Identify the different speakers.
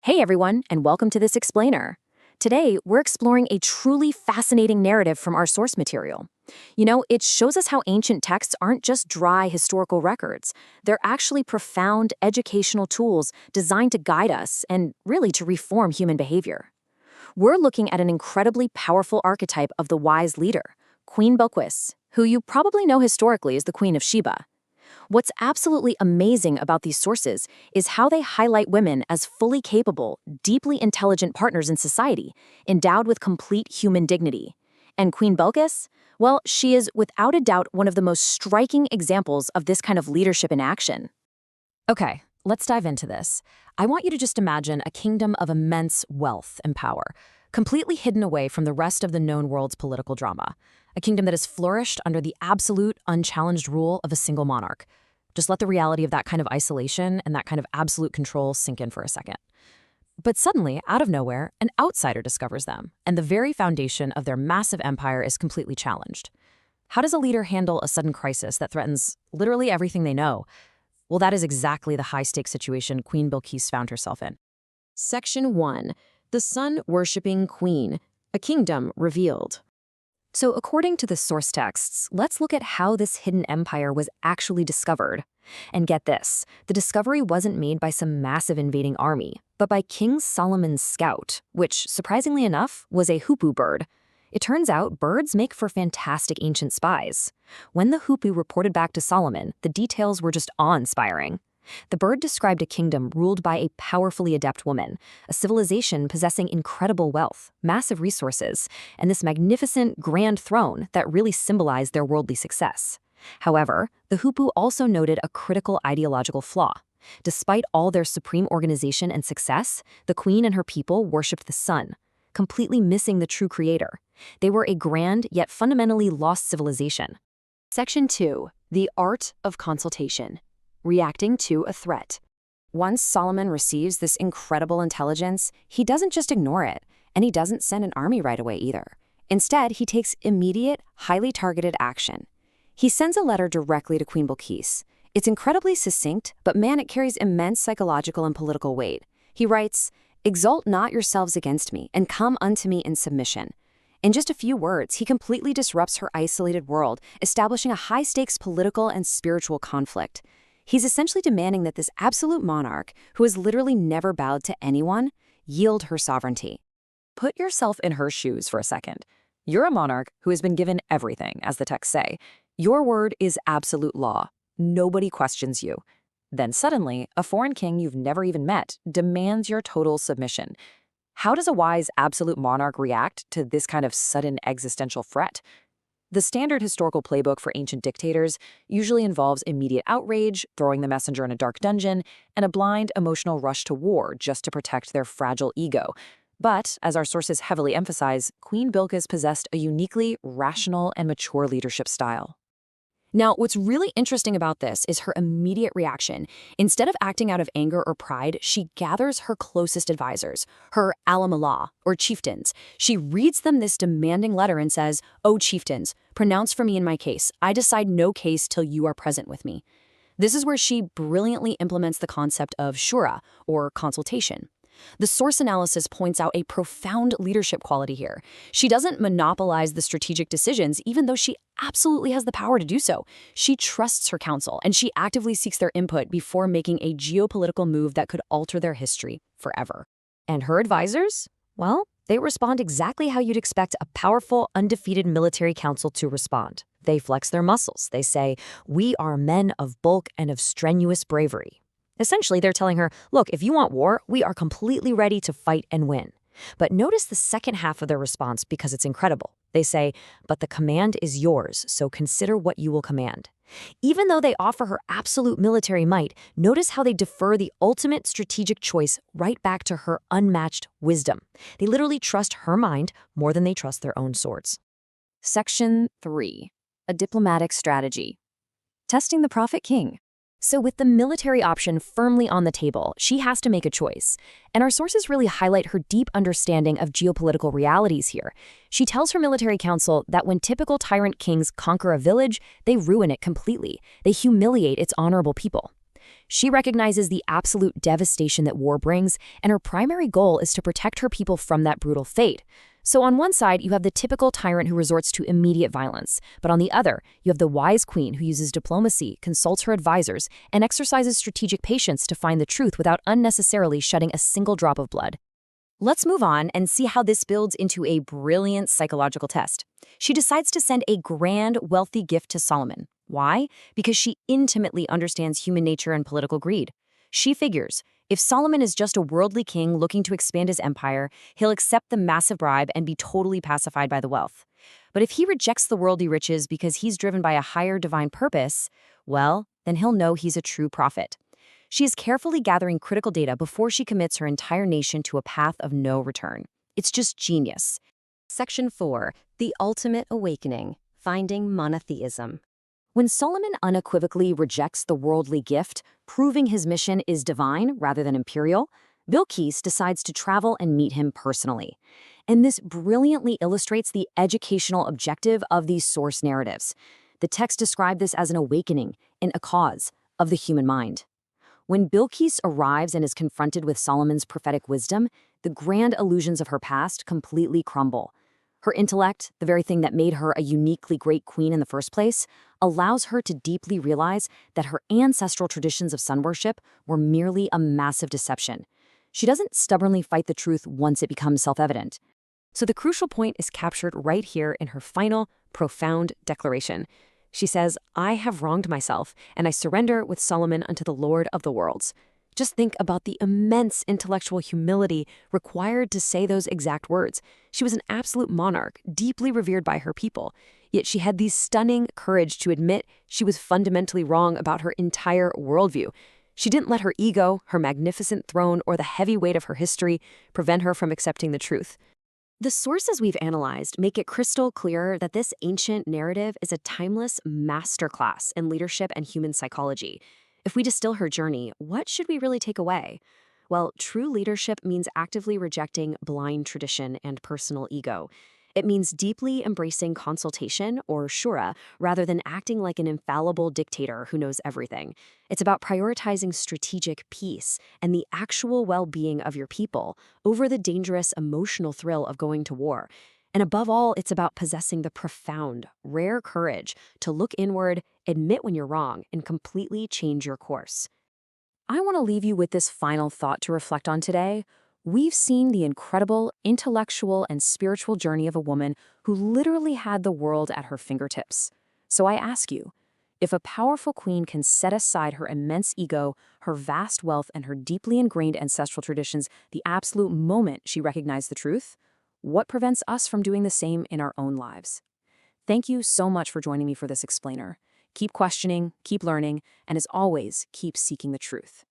Speaker 1: Hey everyone, and welcome to this explainer. Today, we're exploring a truly fascinating narrative from our source material. It shows us how ancient texts aren't just dry historical records. They're actually profound educational tools designed to guide us and really to reform human behavior. We're looking at an incredibly powerful archetype of the wise leader, Queen Bilqis, who you probably know historically as the Queen of Sheba. What's absolutely amazing about these sources is how they highlight women as fully capable, deeply intelligent partners in society, endowed with complete human dignity. And Queen Bilqis? Well, she is without a doubt one of the most striking examples of this kind of leadership in action. Okay, let's dive into this. I want you to just imagine a kingdom of immense wealth and power, completely hidden away from the rest of the known world's political drama. A kingdom that has flourished under the absolute, unchallenged rule of a single monarch. Just let the reality of that kind of isolation and that kind of absolute control sink in for a second. But suddenly, out of nowhere, an outsider discovers them, and the very foundation of their massive empire is completely challenged. How does a leader handle a sudden crisis that threatens literally everything they know? Well, that is exactly the high-stakes situation Queen Bilqis found herself in. Section 1. The Sun-Worshipping Queen, a Kingdom Revealed. So according to the source texts, let's look at how this hidden empire was actually discovered. And get this, the discovery wasn't made by some massive invading army, but by King Solomon's scout, which, surprisingly enough, was a hoopoe bird. It turns out birds make for fantastic ancient spies. When the hoopoe reported back to Solomon, the details were just awe-inspiring. The bird described a kingdom ruled by a powerfully adept woman, a civilization possessing incredible wealth, massive resources, and this magnificent grand throne that really symbolized their worldly success. However, the hoopoe also noted a critical ideological flaw. Despite all their supreme organization and success, the queen and her people worshipped the sun, completely missing the true creator. They were a grand yet fundamentally lost civilization. Section 2. The Art of Consultation. Reacting to a threat. Once Solomon receives this incredible intelligence, he doesn't just ignore it, and he doesn't send an army right away either. Instead, he takes immediate, highly targeted action. He sends a letter directly to Queen Bilqis. It's incredibly succinct, but man, it carries immense psychological and political weight. He writes, "Exalt not yourselves against me, and come unto me in submission." In just a few words, he completely disrupts her isolated world, establishing a high-stakes political and spiritual conflict. He's essentially demanding that this absolute monarch, who has literally never bowed to anyone, yield her sovereignty. Put yourself in her shoes for a second. You're a monarch who has been given everything, as the texts say. Your word is absolute law. Nobody questions you. Then suddenly, a foreign king you've never even met demands your total submission. How does a wise absolute monarch react to this kind of sudden existential threat? The standard historical playbook for ancient dictators usually involves immediate outrage, throwing the messenger in a dark dungeon, and a blind emotional rush to war just to protect their fragile ego. But, as our sources heavily emphasize, Queen Bilqis possessed a uniquely rational and mature leadership style. Now, what's really interesting about this is her immediate reaction. Instead of acting out of anger or pride, she gathers her closest advisors, her alamallah, or chieftains. She reads them this demanding letter and says, "O chieftains, pronounce for me in my case. I decide no case till you are present with me." This is where she brilliantly implements the concept of shura, or consultation. The source analysis points out a profound leadership quality here. She doesn't monopolize the strategic decisions, even though she absolutely has the power to do so. She trusts her council, and she actively seeks their input before making a geopolitical move that could alter their history forever. And her advisors? Well, they respond exactly how you'd expect a powerful, undefeated military council to respond. They flex their muscles. They say, "We are men of bulk and of strenuous bravery." Essentially, they're telling her, look, if you want war, we are completely ready to fight and win. But notice the second half of their response because it's incredible. They say, "But the command is yours, so consider what you will command." Even though they offer her absolute military might, notice how they defer the ultimate strategic choice right back to her unmatched wisdom. They literally trust her mind more than they trust their own swords. Section 3. A Diplomatic Strategy. Testing the Prophet King. So with the military option firmly on the table, she has to make a choice. And our sources really highlight her deep understanding of geopolitical realities here. She tells her military council that when typical tyrant kings conquer a village, they ruin it completely. They humiliate its honorable people. She recognizes the absolute devastation that war brings, and her primary goal is to protect her people from that brutal fate. So on one side, you have the typical tyrant who resorts to immediate violence, but on the other, you have the wise queen who uses diplomacy, consults her advisors, and exercises strategic patience to find the truth without unnecessarily shedding a single drop of blood. Let's move on and see how this builds into a brilliant psychological test. She decides to send a grand, wealthy gift to Solomon. Why? Because she intimately understands human nature and political greed. She figures, if Solomon is just a worldly king looking to expand his empire, he'll accept the massive bribe and be totally pacified by the wealth. But if he rejects the worldly riches because he's driven by a higher divine purpose, well, then he'll know he's a true prophet. She is carefully gathering critical data before she commits her entire nation to a path of no return. It's just genius. Section 4. The Ultimate Awakening. Finding Monotheism. When Solomon unequivocally rejects the worldly gift, proving his mission is divine rather than imperial, Bilqis decides to travel and meet him personally. And this brilliantly illustrates the educational objective of these source narratives. The text described this as an awakening, and a cause, of the human mind. When Bilqis arrives and is confronted with Solomon's prophetic wisdom, the grand illusions of her past completely crumble. Her intellect, the very thing that made her a uniquely great queen in the first place, allows her to deeply realize that her ancestral traditions of sun worship were merely a massive deception. She doesn't stubbornly fight the truth once it becomes self-evident. So the crucial point is captured right here in her final, profound declaration. She says, "I have wronged myself, and I surrender with Solomon unto the Lord of the worlds." Just think about the immense intellectual humility required to say those exact words. She was an absolute monarch, deeply revered by her people. Yet she had the stunning courage to admit she was fundamentally wrong about her entire worldview. She didn't let her ego, her magnificent throne, or the heavy weight of her history prevent her from accepting the truth. The sources we've analyzed make it crystal clear that this ancient narrative is a timeless masterclass in leadership and human psychology. If we distill her journey, what should we really take away? Well, true leadership means actively rejecting blind tradition and personal ego. It means deeply embracing consultation, or shura, rather than acting like an infallible dictator who knows everything. It's about prioritizing strategic peace and the actual well-being of your people over the dangerous emotional thrill of going to war. And above all, it's about possessing the profound, rare courage to look inward, admit when you're wrong, and completely change your course. I want to leave you with this final thought to reflect on today. We've seen the incredible intellectual and spiritual journey of a woman who literally had the world at her fingertips. So I ask you, if a powerful queen can set aside her immense ego, her vast wealth, and her deeply ingrained ancestral traditions the absolute moment she recognized the truth, what prevents us from doing the same in our own lives? Thank you so much for joining me for this explainer. Keep questioning, keep learning, and as always, keep seeking the truth.